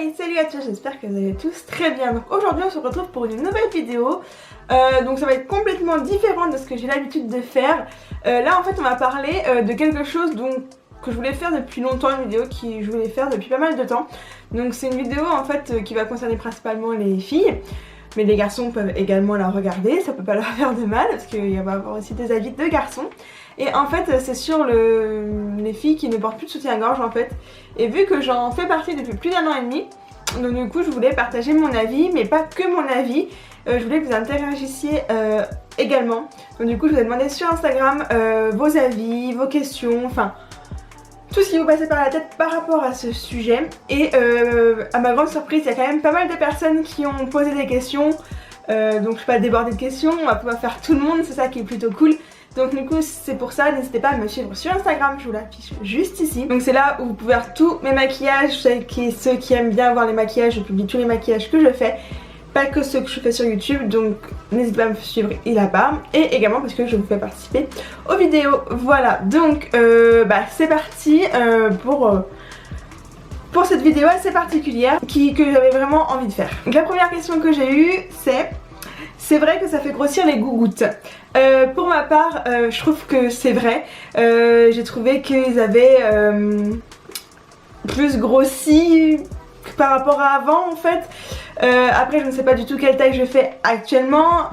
Hey, salut à tous, j'espère que vous allez tous très bien. Donc aujourd'hui on se retrouve pour une nouvelle vidéo. Donc ça va être complètement différent de ce que j'ai l'habitude de faire. Là en fait on va parler de quelque chose que je voulais faire depuis longtemps, une vidéo que je voulais faire depuis pas mal de temps. Donc c'est une vidéo en fait qui va concerner principalement les filles. Mais les garçons peuvent également la regarder, ça peut pas leur faire de mal parce qu'il va y avoir aussi des avis de garçons. Et en fait c'est sur les filles qui ne portent plus de soutien-gorge en fait. Et vu que j'en fais partie depuis plus d'1 an et demi, donc du coup je voulais partager mon avis, mais pas que mon avis. Je voulais que vous interagissiez également. Donc du coup je vous ai demandé sur Instagram vos avis, vos questions, enfin tout ce qui vous passait par la tête par rapport à ce sujet. Et à ma grande surprise, il y a quand même pas mal de personnes qui ont posé des questions. Donc je ne vais pas déborder de questions, on va pouvoir faire tout le monde, c'est ça qui est plutôt cool. Donc du coup c'est pour ça, n'hésitez pas à me suivre sur Instagram, je vous l'affiche juste ici. Donc c'est là où vous pouvez voir tous mes maquillages, ceux qui aiment bien voir les maquillages, je publie tous les maquillages que je fais. Pas que ceux que je fais sur YouTube, donc n'hésitez pas à me suivre là-bas. Et également parce que je vous fais participer aux vidéos. Voilà, donc c'est parti pour cette vidéo assez particulière que j'avais vraiment envie de faire. Donc la première question que j'ai eue c'est vrai que ça fait grossir les gougouttes. Pour ma part, je trouve que c'est vrai. J'ai trouvé qu'ils avaient plus grossi par rapport à avant en fait. Après je ne sais pas du tout quelle taille je fais actuellement,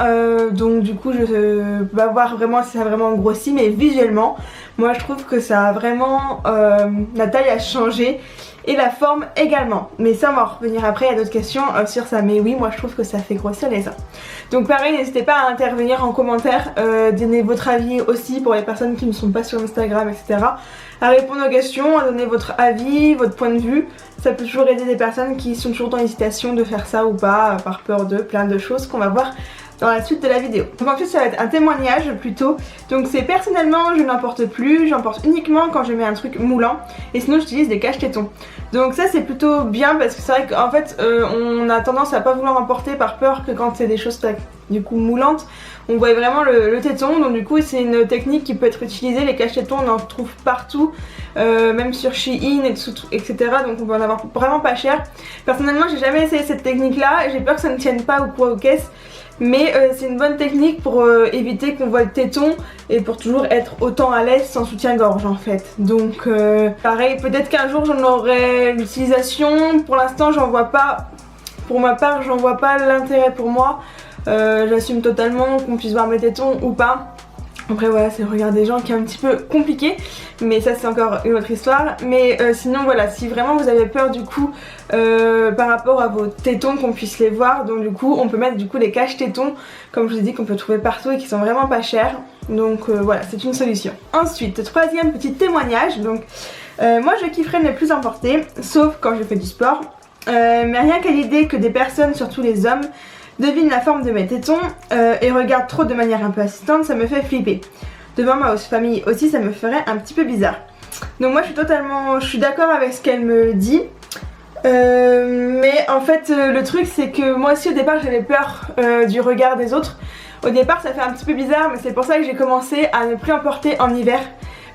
donc du coup je vais voir vraiment si ça a vraiment grossi, mais visuellement moi je trouve que ça a vraiment la taille a changé et la forme également. Mais ça on va en revenir après, il y a d'autres questions sur ça, mais oui moi je trouve que ça fait grossir les seins. Donc pareil, n'hésitez pas à intervenir en commentaire, donner votre avis aussi pour les personnes qui ne sont pas sur Instagram, etc. À répondre aux questions, à donner votre avis, votre point de vue. Ça peut toujours aider des personnes qui sont toujours dans l'hésitation de faire ça ou pas, par peur de plein de choses qu'on va voir dans la suite de la vidéo. Donc ensuite ça va être un témoignage plutôt. Donc c'est personnellement je n'en porte plus, j'en porte uniquement quand je mets un truc moulant. Et sinon j'utilise des cache-tétons. Donc ça c'est plutôt bien parce que c'est vrai qu'en fait on a tendance à pas vouloir en porter par peur que quand c'est des choses du coup moulantes, on voit vraiment le téton. Donc du coup c'est une technique qui peut être utilisée. Les cache-tétons on en trouve partout, même sur Shein etc. Donc on peut en avoir vraiment pas cher. Personnellement j'ai jamais essayé cette technique là, j'ai peur que ça ne tienne pas ou quoi aux caisses. Mais c'est une bonne technique pour éviter qu'on voit le téton et pour toujours être autant à l'aise sans soutien-gorge en fait. Donc pareil, peut-être qu'un jour j'en aurai l'utilisation. Pour l'instant j'en vois pas, pour ma part j'en vois pas l'intérêt pour moi. J'assume totalement qu'on puisse voir mes tétons ou pas. Après voilà, c'est le regard des gens qui est un petit peu compliqué, mais ça c'est encore une autre histoire. Mais sinon voilà, si vraiment vous avez peur du coup par rapport à vos tétons qu'on puisse les voir, donc du coup on peut mettre du coup les cache-tétons comme je vous ai dit qu'on peut trouver partout et qui sont vraiment pas chers. Donc voilà, c'est une solution. Ensuite, troisième petit témoignage, donc moi je kifferais ne plus en porter, sauf quand je fais du sport. Mais rien qu'à l'idée que des personnes, surtout les hommes, devine la forme de mes tétons et regarde trop de manière un peu assistante, ça me fait flipper. Devant ma famille aussi, ça me ferait un petit peu bizarre. Donc moi je suis d'accord avec ce qu'elle me dit. Mais en fait le truc c'est que moi aussi au départ j'avais peur du regard des autres. Au départ ça fait un petit peu bizarre, mais c'est pour ça que j'ai commencé à ne plus en porter en hiver.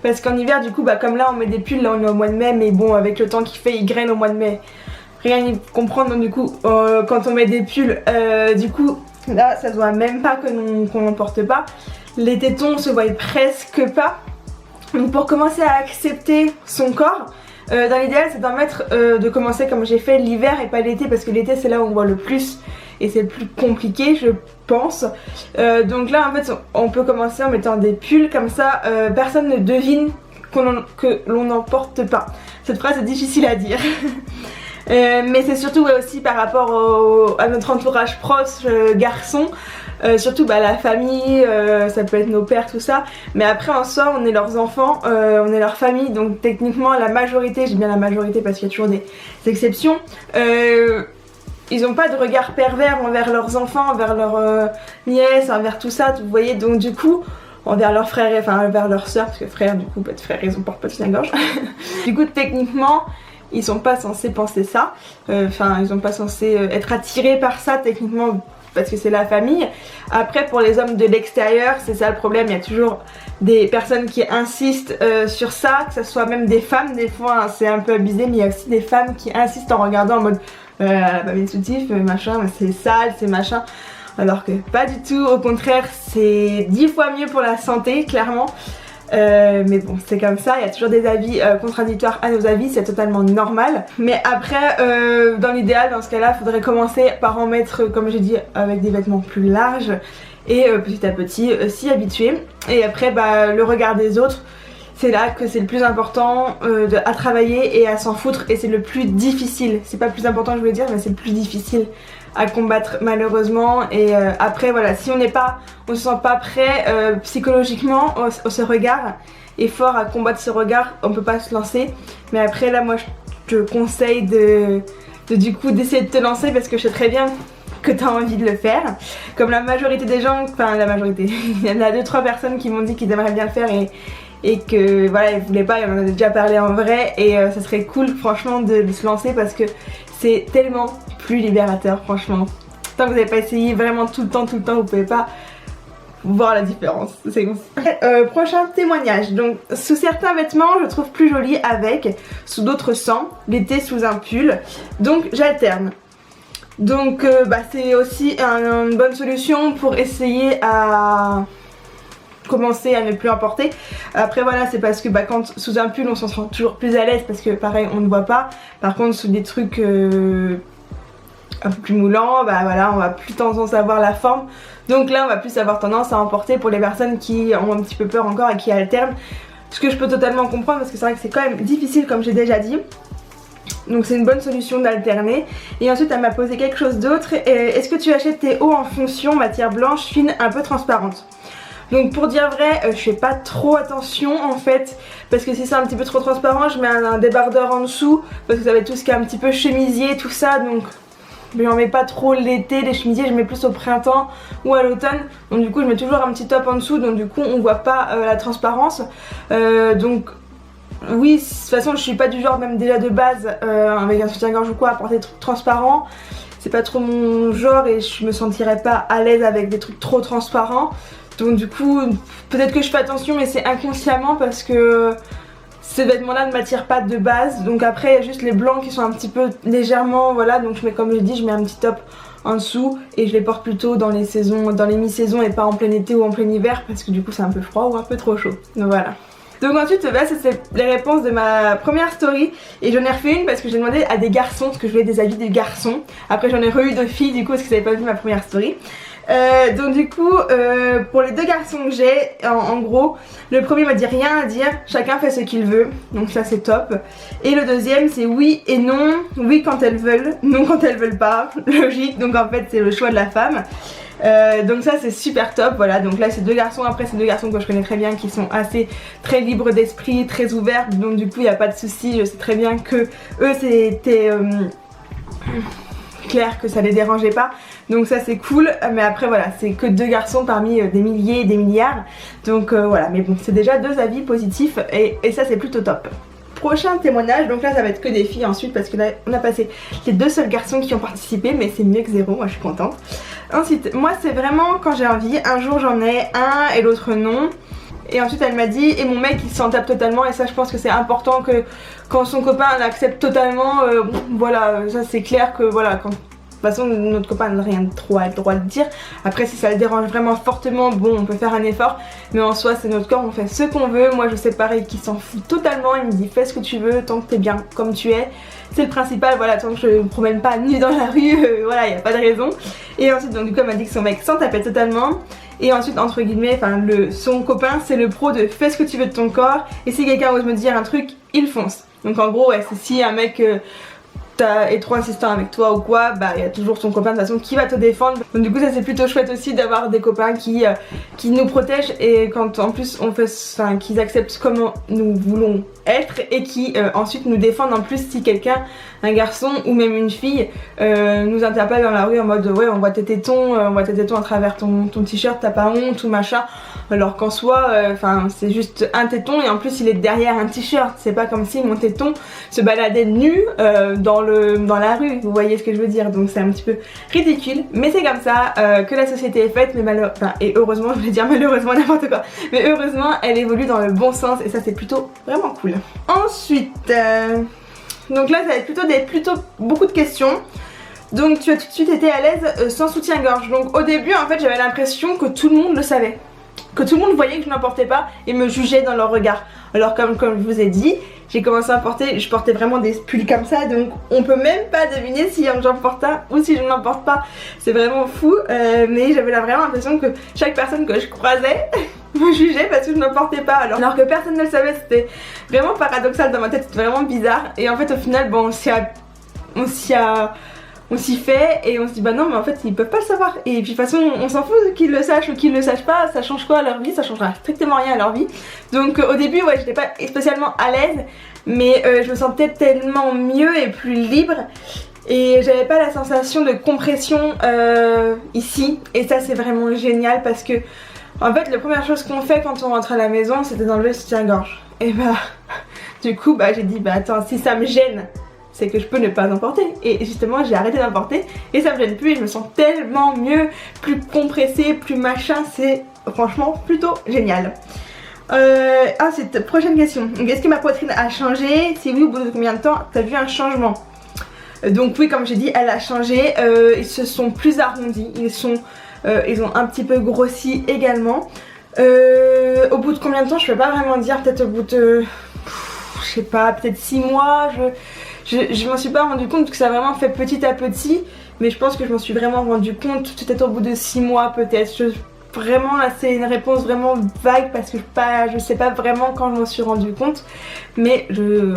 Parce qu'en hiver du coup comme là on met des pulls, là on est au mois de mai, mais bon avec le temps qu'il fait il graine au mois de mai. Rien y comprendre, donc du coup quand on met des pulls du coup là ça se voit même pas qu'on n'en porte pas. Les tétons se voient presque pas. Donc pour commencer à accepter son corps, dans l'idéal c'est d'en mettre, de commencer comme j'ai fait l'hiver et pas l'été, parce que l'été c'est là où on voit le plus et c'est le plus compliqué je pense. Donc là en fait on peut commencer en mettant des pulls comme ça, personne ne devine que l'on n'en porte pas. Cette phrase est difficile à dire. Mais c'est surtout aussi par rapport à notre entourage proche garçon, surtout la famille, ça peut être nos pères, tout ça. Mais après en soi on est leurs enfants, on est leur famille, donc techniquement la majorité, j'ai bien la majorité parce qu'il y a toujours des exceptions, ils n'ont pas de regard pervers envers leurs enfants, envers leurs nièces, envers tout ça, vous voyez. Donc du coup envers leurs frères, enfin envers leurs soeurs, parce que frères du coup pas de frères, ils ne portent pas de soutien-gorge. Du coup techniquement ils sont pas censés penser ça, enfin ils sont pas censés être attirés par ça techniquement parce que c'est la famille. Après pour les hommes de l'extérieur, c'est ça le problème, il y a toujours des personnes qui insistent sur ça, que ce soit même des femmes des fois, hein, c'est un peu abusé, mais il y a aussi des femmes qui insistent en regardant en mode bah mes soutifs, machin, c'est sale, c'est machin. Alors que pas du tout, au contraire c'est 10 fois mieux pour la santé clairement. Mais bon c'est comme ça, il y a toujours des avis contradictoires à nos avis, c'est totalement normal. Mais après dans l'idéal, dans ce cas là, il faudrait commencer par en mettre comme j'ai dit avec des vêtements plus larges et petit à petit s'y habituer. Et après bah, le regard des autres, c'est là que c'est le plus important à travailler et à s'en foutre, et c'est le plus difficile. C'est pas le plus important je voulais dire, mais c'est le plus difficile à combattre malheureusement. Et après voilà, si on se sent pas prêt psychologiquement au ce regard et fort à combattre ce regard, on peut pas se lancer. Mais après là moi je te conseille du coup d'essayer de te lancer, parce que je sais très bien que tu as envie de le faire. Comme la majorité des gens, enfin la majorité, il y en a 2-3 personnes qui m'ont dit qu'ils aimeraient bien le faire et que voilà ils voulaient pas, et on en a déjà parlé en vrai, et ça serait cool franchement de se lancer, parce que c'est tellement plus libérateur franchement. Tant que vous n'avez pas essayé vraiment tout le temps vous pouvez pas voir la différence, c'est ouf. Prochain témoignage, donc sous certains vêtements je trouve plus joli avec, sous d'autres sans, l'été sous un pull, donc j'alterne. Donc bah, c'est aussi une bonne solution pour essayer à commencer à ne plus en porter. Après voilà, c'est parce que bah, quand sous un pull on s'en sent toujours plus à l'aise, parce que pareil on ne voit pas. Par contre sous des trucs un peu plus moulants, bah voilà, on va plus tendance à voir la forme. Donc là on va plus avoir tendance à en porter pour les personnes qui ont un petit peu peur encore et qui alternent. Ce que je peux totalement comprendre, parce que c'est vrai que c'est quand même difficile comme j'ai déjà dit. Donc c'est une bonne solution d'alterner. Et ensuite elle m'a posé quelque chose d'autre. Est-ce que tu achètes tes hauts en fonction matière blanche, fine, un peu transparente? Donc pour dire vrai, je fais pas trop attention en fait, parce que si c'est un petit peu trop transparent, je mets un débardeur en dessous, parce que ça va être tout ce qui est un petit peu chemisier, tout ça, donc je n'en mets pas trop l'été, les chemisiers je mets plus au printemps ou à l'automne. Donc du coup je mets toujours un petit top en dessous, donc du coup on voit pas la transparence. Donc oui, de toute façon je suis pas du genre, même déjà de base avec un soutien-gorge ou quoi, à porter des trucs transparents. C'est pas trop mon genre et je me sentirais pas à l'aise avec des trucs trop transparents. Donc du coup peut-être que je fais attention, mais c'est inconsciemment, parce que ces vêtements là ne m'attirent pas de base. Donc après il y a juste les blancs qui sont un petit peu légèrement, voilà, donc je mets, comme je dis, je mets un petit top en dessous et je les porte plutôt dans les saisons, dans les mi-saisons, et pas en plein été ou en plein hiver, parce que du coup c'est un peu froid ou un peu trop chaud. Donc voilà. Donc ensuite là c'était les réponses de ma première story, et j'en ai refait une parce que j'ai demandé à des garçons, parce que je voulais des avis des garçons. Après j'en ai re-eu de filles du coup, parce que vous n'avez pas vu ma première story. Donc du coup pour les deux garçons que j'ai, en gros le premier m'a dit rien à dire, chacun fait ce qu'il veut, donc ça c'est top. Et le deuxième c'est oui et non, oui quand elles veulent, non quand elles veulent pas, logique, donc en fait c'est le choix de la femme. Donc ça c'est super top, voilà. Donc là c'est deux garçons, après c'est deux garçons que je connais très bien, qui sont assez très libres d'esprit, très ouverts, donc du coup il n'y a pas de souci. Je sais très bien que eux c'était clair que ça les dérangeait pas, donc ça c'est cool. Mais après voilà, c'est que deux garçons parmi des milliers et des milliards, donc voilà. Mais bon, c'est déjà deux avis positifs et ça c'est plutôt top. Prochain témoignage, donc là ça va être que des filles ensuite, parce que là on a passé les deux seuls garçons qui ont participé, mais c'est mieux que zéro, moi je suis contente. Ensuite, moi c'est vraiment quand j'ai envie, un jour j'en ai un et l'autre non. Et ensuite elle m'a dit, et mon mec il s'en tape totalement, et ça je pense que c'est important que quand son copain l'accepte totalement, voilà, ça c'est clair que voilà, quand... De toute façon notre copain n'a rien trop à le droit de dire. Après si ça le dérange vraiment fortement, bon on peut faire un effort, mais en soi c'est notre corps, on fait ce qu'on veut. Moi je sais pareil qu'il s'en fout totalement, il me dit fais ce que tu veux tant que t'es bien comme tu es, c'est le principal, voilà, tant que je me promène pas nue dans la rue, voilà, y a pas de raison. Et ensuite donc du coup elle m'a dit que son mec s'en tapait totalement. Et ensuite entre guillemets, enfin son copain c'est le pro de fais ce que tu veux de ton corps, et si quelqu'un ose me dire un truc, il fonce. Donc en gros ouais, c'est si un mec est trop insistant avec toi ou quoi, bah il y a toujours ton copain de toute façon qui va te défendre. Donc du coup ça c'est plutôt chouette aussi d'avoir des copains qui nous protègent, et quand en plus on fait, enfin qu'ils acceptent comment nous voulons être, et qui ensuite nous défendent en plus si quelqu'un, un garçon ou même une fille nous interpelle dans la rue en mode ouais on voit tes tétons, à travers ton t-shirt, t'as pas honte ou machin, alors qu'en soi enfin c'est juste un téton, et en plus il est derrière un t-shirt. C'est pas comme si mon téton se baladait nu dans dans la rue, vous voyez ce que je veux dire, donc c'est un petit peu ridicule, mais c'est comme ça que la société est faite, mais et heureusement, je voulais dire malheureusement n'importe quoi, mais heureusement elle évolue dans le bon sens et ça c'est plutôt vraiment cool. Ensuite, donc là ça va être plutôt beaucoup de questions. Donc tu as tout de suite été à l'aise sans soutien-gorge. Donc au début en fait j'avais l'impression que tout le monde le savait, que tout le monde voyait que je n'en portais pas et me jugeait dans leur regard. Alors comme je vous ai dit, j'ai commencé à porter, je portais vraiment des pulls comme ça, donc on peut même pas deviner si j'en porte un ou si je n'en porte pas. C'est vraiment fou, mais j'avais vraiment l'impression que chaque personne que je croisais me jugeait parce que je n'en portais pas, alors que personne ne le savait. C'était vraiment paradoxal dans ma tête, c'était vraiment bizarre. Et en fait au final bon, on s'y fait et on se dit bah non mais en fait ils peuvent pas le savoir, et puis de toute façon on s'en fout qu'ils le sachent ou qu'ils le sachent pas, ça change quoi à leur vie, ça changera strictement rien à leur vie. Donc au début ouais j'étais pas spécialement à l'aise, mais je me sentais tellement mieux et plus libre et j'avais pas la sensation de compression ici, et ça c'est vraiment génial parce que en fait la première chose qu'on fait quand on rentre à la maison c'était d'enlever le soutien-gorge, et bah du coup bah j'ai dit bah attends, si ça me gêne c'est que je peux ne pas en porter, et justement j'ai arrêté d'en porter et ça me gêne plus et je me sens tellement mieux, plus compressée, plus machin, c'est franchement plutôt génial. Cette prochaine question, est-ce que ma poitrine a changé? Si oui, au bout de combien de temps t'as vu un changement? Donc oui, comme j'ai dit, elle a changé, ils se sont plus arrondis, ils ont un petit peu grossi également. Au bout de combien de temps je peux pas vraiment dire, peut-être au bout de je sais pas, peut-être 6 mois, je m'en suis pas rendu compte parce que ça a vraiment fait petit à petit, mais je pense que je m'en suis vraiment rendu compte peut-être au bout de 6 mois peut-être. Vraiment là c'est une réponse vraiment vague parce que je sais pas vraiment quand je m'en suis rendu compte, mais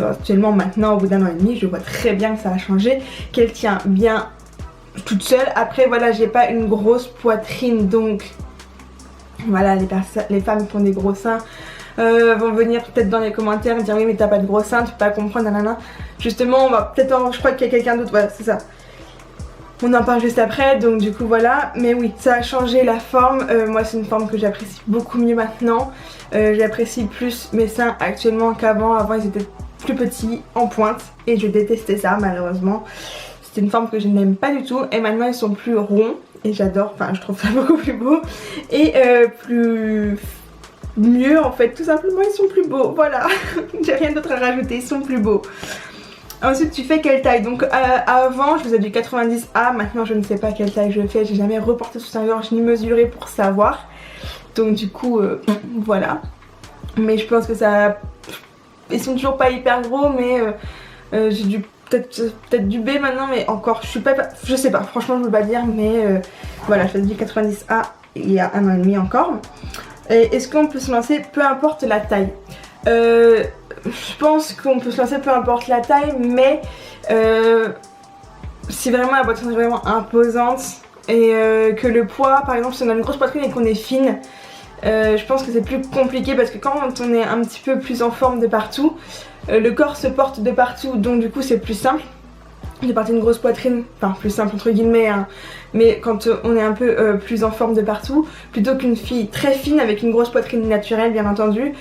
actuellement maintenant au bout d'1 an et demi je vois très bien que ça a changé, qu'elle tient bien toute seule. Après voilà, j'ai pas une grosse poitrine, donc voilà, les femmes qui ont des gros seins vont venir peut-être dans les commentaires dire oui mais t'as pas de gros seins, tu peux pas comprendre, nanana. Justement on va peut-être je crois qu'il y a quelqu'un d'autre, voilà c'est ça. On en parle juste après, donc du coup voilà. Mais oui, ça a changé la forme, moi c'est une forme que j'apprécie beaucoup mieux maintenant. J'apprécie plus mes seins actuellement qu'avant. Avant ils étaient plus petits, en pointe, et je détestais ça malheureusement. C'était une forme que je n'aime pas du tout, et maintenant ils sont plus ronds et j'adore, enfin je trouve ça beaucoup plus beau et plus mieux en fait, tout simplement ils sont plus beaux, voilà. J'ai rien d'autre à rajouter, ils sont plus beaux. Ensuite tu fais quelle taille? Donc avant je faisais du 90A, maintenant je ne sais pas quelle taille je fais, j'ai jamais reporté soutien-gorge ni mesuré pour savoir. Donc du coup voilà. Mais je pense que ça... Ils sont toujours pas hyper gros, mais j'ai peut-être du B maintenant, mais encore je sais pas, franchement je veux pas dire, mais voilà, je faisais du 90A il y a 1 an et demi encore. Est-ce qu'on peut se lancer peu importe la taille? Je pense qu'on peut se lancer peu importe la taille, mais si vraiment la poitrine est vraiment imposante et que le poids, par exemple si on a une grosse poitrine et qu'on est fine, je pense que c'est plus compliqué parce que quand on est un petit peu plus en forme de partout, le corps se porte de partout, donc du coup c'est plus simple de porter une grosse poitrine, enfin plus simple entre guillemets hein, mais quand on est un peu plus en forme de partout, plutôt qu'une fille très fine avec une grosse poitrine naturelle bien entendu,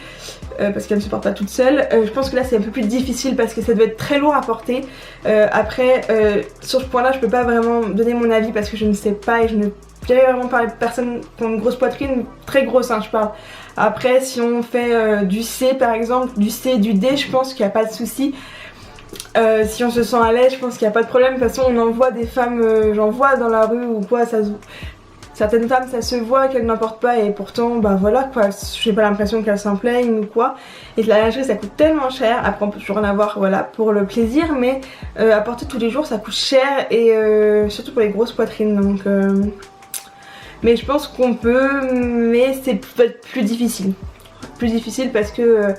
parce qu'elle ne se porte pas toute seule. Je pense que là c'est un peu plus difficile parce que ça doit être très lourd à porter. Après sur ce point là je peux pas vraiment donner mon avis parce que je ne sais pas et je ne j'ai vraiment parlé de personnes qui ont une grosse poitrine, très grosse hein, je parle. Après si on fait du C par exemple, du C, du D, je pense qu'il n'y a pas de souci. Si on se sent à l'aise, je pense qu'il n'y a pas de problème. De toute façon on en voit des femmes, j'en vois dans la rue ou quoi, certaines femmes ça se voit qu'elles n'en portent pas et pourtant bah voilà quoi, j'ai pas l'impression qu'elles s'en plaignent ou quoi. Et la lingerie ça coûte tellement cher, après on peut toujours en avoir voilà pour le plaisir, mais à porter tous les jours ça coûte cher et surtout pour les grosses poitrines, donc mais je pense qu'on peut, mais c'est peut-être plus difficile parce que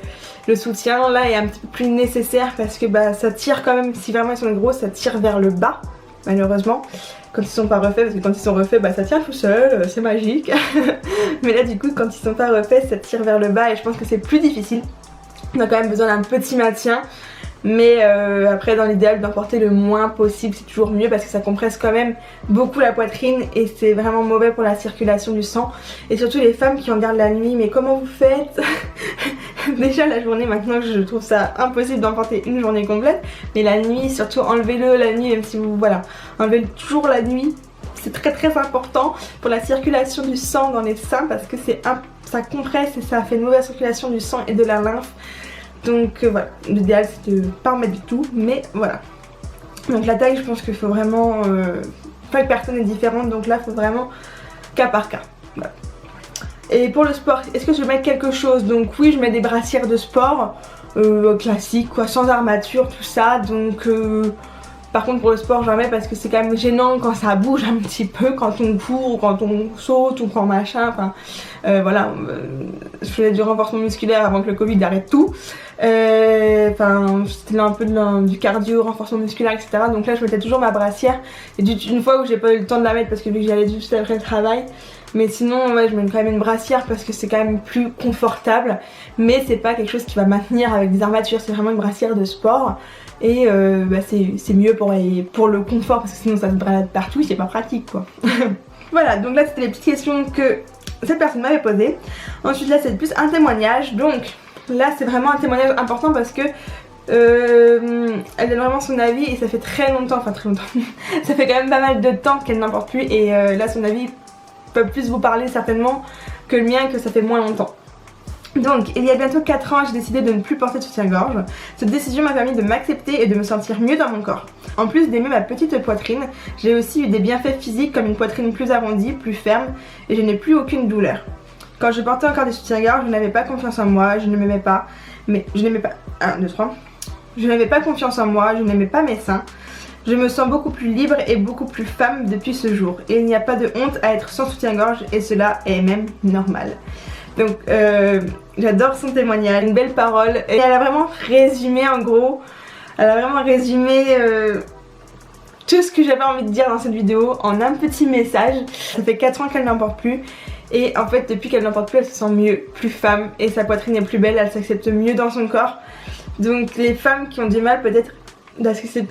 le soutien là est un petit peu plus nécessaire parce que bah ça tire quand même, si vraiment ils sont gros ça tire vers le bas malheureusement quand ils sont pas refaits, parce que quand ils sont refaits bah ça tient tout seul, c'est magique. Mais là du coup quand ils sont pas refaits ça tire vers le bas et je pense que c'est plus difficile. On a quand même besoin d'un petit maintien. Mais après dans l'idéal d'en porter le moins possible, c'est toujours mieux parce que ça compresse quand même beaucoup la poitrine et c'est vraiment mauvais pour la circulation du sang. Et surtout les femmes qui en gardent la nuit, mais comment vous faites? Déjà la journée maintenant je trouve ça impossible d'en porter une journée complète, mais la nuit surtout enlevez-le la nuit, même si vous voilà, enlevez-le toujours la nuit. C'est très important pour la circulation du sang dans les seins parce que ça compresse et ça fait une mauvaise circulation du sang et de la lymphe. Donc voilà, l'idéal c'est de pas en mettre du tout, mais voilà. Donc la taille, je pense qu'il faut vraiment... chaque personne est différente, donc là il faut vraiment cas par cas. Voilà. Et pour le sport, est-ce que je vais mettre quelque chose? Donc oui, je mets des brassières de sport classiques quoi, sans armature, tout ça. Donc par contre pour le sport j'en mets parce que c'est quand même gênant quand ça bouge un petit peu, quand on court ou quand on saute ou quand machin, enfin voilà, je faisais du renforcement musculaire avant que le Covid arrête tout, enfin c'était un peu du cardio, renforcement musculaire etc. Donc là je mettais toujours ma brassière, et une fois où j'ai pas eu le temps de la mettre parce que vu que j'y allais juste après le travail, mais sinon ouais je mets quand même une brassière parce que c'est quand même plus confortable, mais c'est pas quelque chose qui va maintenir avec des armatures, c'est vraiment une brassière de sport. Et c'est mieux pour le confort parce que sinon ça se balade partout, c'est pas pratique quoi. Voilà, donc là c'était les petites questions que cette personne m'avait posées. Ensuite là c'est plus un témoignage, donc là c'est vraiment un témoignage important parce que elle donne vraiment son avis et ça fait très longtemps, enfin très longtemps, ça fait quand même pas mal de temps qu'elle n'en porte plus et là son avis peut plus vous parler certainement que le mien, que ça fait moins longtemps. Donc, il y a bientôt 4 ans, j'ai décidé de ne plus porter de soutien-gorge. Cette décision m'a permis de m'accepter et de me sentir mieux dans mon corps. En plus d'aimer ma petite poitrine, j'ai aussi eu des bienfaits physiques comme une poitrine plus arrondie, plus ferme, et je n'ai plus aucune douleur. Quand je portais encore des soutiens-gorge, je n'avais pas confiance en moi, je ne m'aimais pas, je n'aimais pas... 1, 2, 3. Je n'avais pas confiance en moi, je n'aimais pas mes seins. Je me sens beaucoup plus libre et beaucoup plus femme depuis ce jour. Et il n'y a pas de honte à être sans soutien-gorge et cela est même normal. Donc j'adore son témoignage, une belle parole et elle a vraiment résumé en gros, elle a vraiment résumé tout ce que j'avais envie de dire dans cette vidéo en un petit message. Ça fait 4 ans qu'elle n'en porte plus et en fait depuis qu'elle n'en porte plus elle se sent mieux, plus femme et sa poitrine est plus belle, elle s'accepte mieux dans son corps. Donc les femmes qui ont du mal peut-être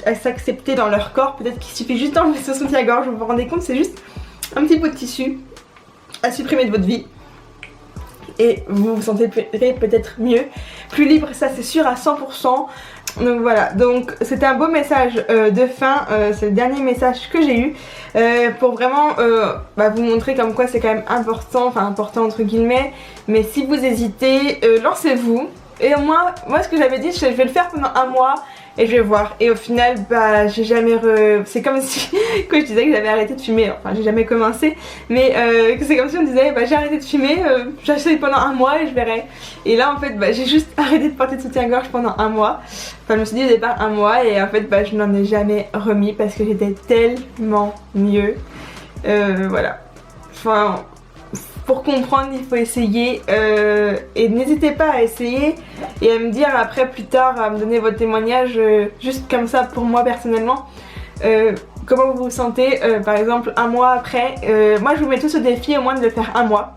à s'accepter dans leur corps, peut-être qu'il suffit juste d'enlever ce soutien-gorge, vous vous rendez compte, c'est juste un petit bout de tissu à supprimer de votre vie. Et vous vous sentez peut-être mieux, plus libre, ça c'est sûr à 100%. Donc voilà, donc c'était un beau message de fin, c'est le dernier message que j'ai eu pour vraiment vous montrer comme quoi c'est quand même important, enfin important entre guillemets, mais si vous hésitez, lancez-vous. Et moi ce que j'avais dit, je vais le faire pendant un mois et je vais voir. Et au final, j'ai jamais c'est comme si quand je disais que j'avais arrêté de fumer, enfin j'ai jamais commencé, mais c'est comme si on disait j'ai arrêté de fumer, j'essaye pendant un mois et je verrai. Et là en fait j'ai juste arrêté de porter de soutien-gorge pendant un mois. Enfin je me suis dit au départ un mois et en fait je n'en ai jamais remis parce que j'étais tellement mieux. Voilà. Enfin pour comprendre il faut essayer et n'hésitez pas à essayer et à me dire après plus tard, à me donner votre témoignage juste comme ça pour moi personnellement, comment vous vous sentez par exemple un mois après. Moi je vous mets tous au défi au moins de le faire un mois.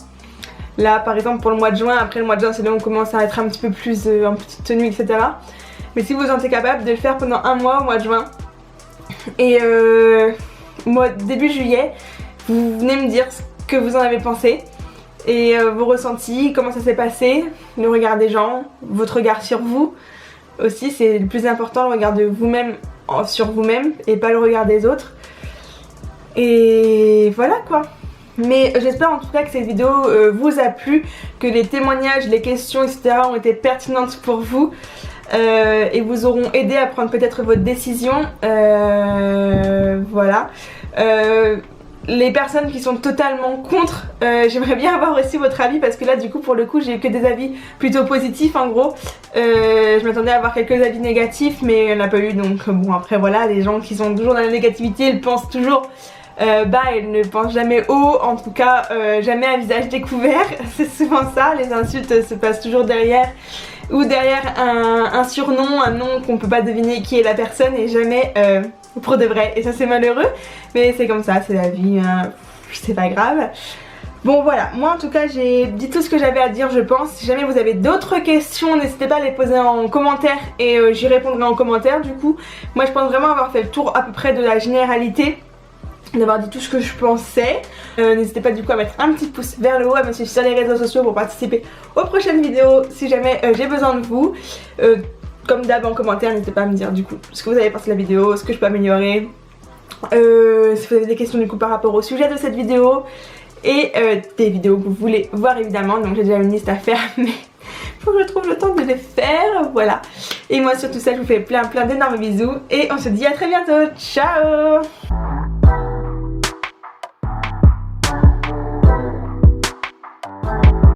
Là par exemple pour le mois de juin, après le mois de juin c'est là où on commence à être un petit peu plus en petite tenue etc. Mais si vous vous sentez capable de le faire pendant un mois au mois de juin et début juillet, vous venez me dire ce que vous en avez pensé. Et vos ressentis, comment ça s'est passé, le regard des gens, votre regard sur vous aussi, c'est le plus important, le regard de vous-même sur vous-même et pas le regard des autres. Et voilà quoi. Mais j'espère en tout cas que cette vidéo vous a plu, que les témoignages, les questions etc ont été pertinentes pour vous et vous auront aidé à prendre peut-être votre décision. Voilà. Les personnes qui sont totalement contre, j'aimerais bien avoir aussi votre avis parce que là du coup pour le coup j'ai eu que des avis plutôt positifs en gros. Je m'attendais à avoir quelques avis négatifs mais il n'y en a pas eu, donc bon après voilà, les gens qui sont toujours dans la négativité ils pensent toujours ils ne pensent jamais haut, en tout cas jamais à visage découvert. C'est souvent ça, les insultes se passent toujours derrière ou derrière un surnom, un nom qu'on peut pas deviner qui est la personne et jamais pour de vrai, et ça c'est malheureux mais c'est comme ça, c'est la vie, hein. C'est pas grave. Bon voilà, moi en tout cas j'ai dit tout ce que j'avais à dire je pense. Si jamais vous avez d'autres questions, n'hésitez pas à les poser en commentaire et j'y répondrai en commentaire du coup. Moi je pense vraiment avoir fait le tour à peu près de la généralité, d'avoir dit tout ce que je pensais. N'hésitez pas du coup à mettre un petit pouce vers le haut, à me suivre sur les réseaux sociaux pour participer aux prochaines vidéos si jamais j'ai besoin de vous. Comme d'hab en commentaire, n'hésitez pas à me dire du coup ce que vous avez pensé de la vidéo, ce que je peux améliorer. Si vous avez des questions du coup par rapport au sujet de cette vidéo. Et des vidéos que vous voulez voir évidemment. Donc j'ai déjà une liste à faire mais faut que je trouve le temps de les faire. Voilà. Et moi sur tout ça je vous fais plein d'énormes bisous. Et on se dit à très bientôt. Ciao.